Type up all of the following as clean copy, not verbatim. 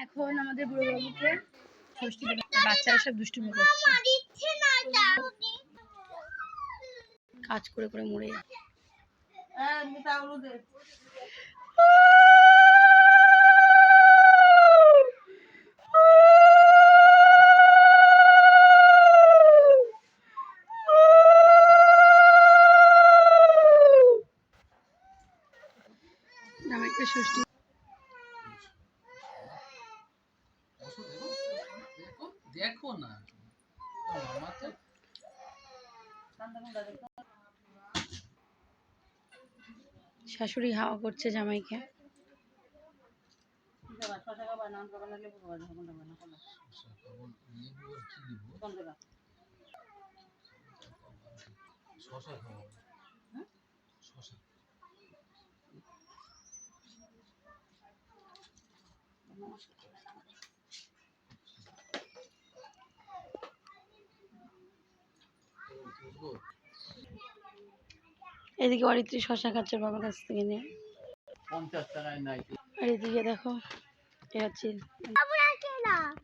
এখন আমাদের বুড়ো বাবুকে ষষ্ঠী দেবে, বাচ্চারা সব দুষ্টুমি করছে, কাজ করে করে মরে যাচ্ছে। জামাইকে ষষ্ঠী দেখো না শাশুড়ি হাওয়া করছে জামাইকে। এদিকে অরিত্রী শশা খাচ্ছে বাবার কাছ থেকে নিয়ে, 50 টাকায় নাই। আর এদিকে দেখো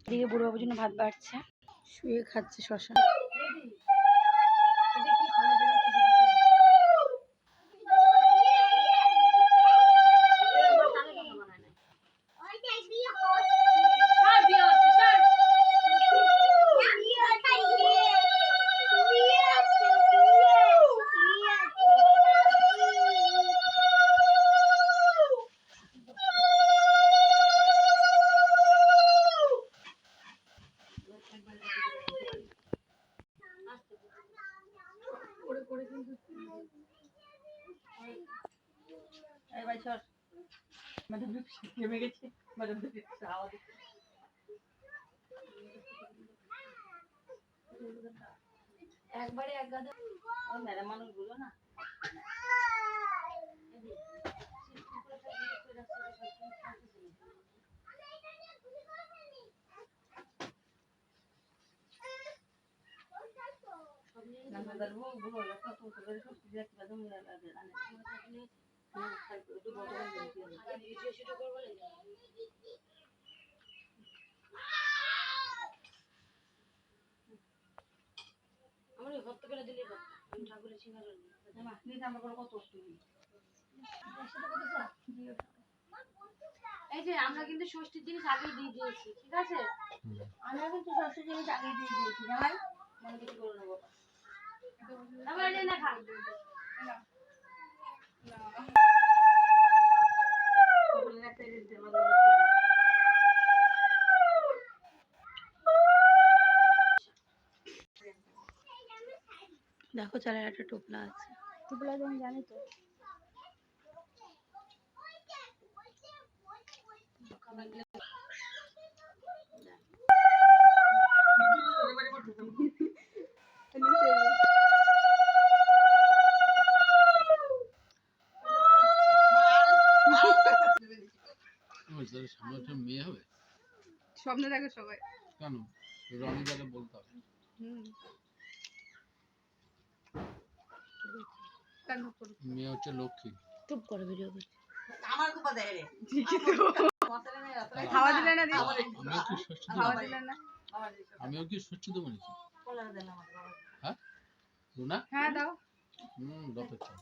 এদিকে বুড়ো বাবুর জন্য ভাত বাড়ছে, শুয়ে খাচ্ছে শশা। একবারে এক গাদা ম্যাডাম মানুষ গুলো না এই যে আমরা কিন্তু ষষ্ঠীর জিনিস আগে দিয়ে দিয়েছি, ঠিক আছে? আমরা কিন্তু ষষ্ঠীর জিনিস আগে দিয়ে দিয়েছি, জামাই মনে কিছু করে নেবো না খা দেখো চালের একটা টোপলা আছে, টোপলা তুমি জানি তো। মেয়ে হবে স্বপ্ন দেখে সবাই, কেন রনিদাকে বলতে হবে। মেয়ে হচ্ছে লক্ষ্মী। চুপ করে ভিডিও করছি। আমার কুপা দেয় রে খাওয়া দিলে না দি, খাওয়া দিলে না। আমিও কি ষষ্ঠী দেবো নাকি? হ্যাঁ রুনা, হ্যাঁ দাও। দরকার চাই।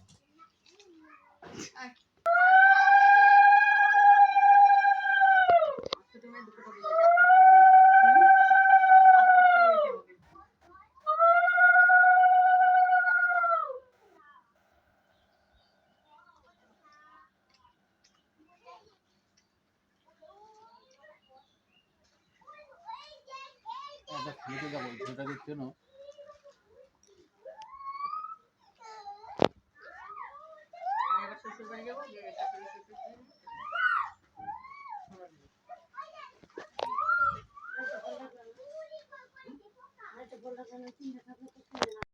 একটা খেতে যাবো, সেটা দেখতে না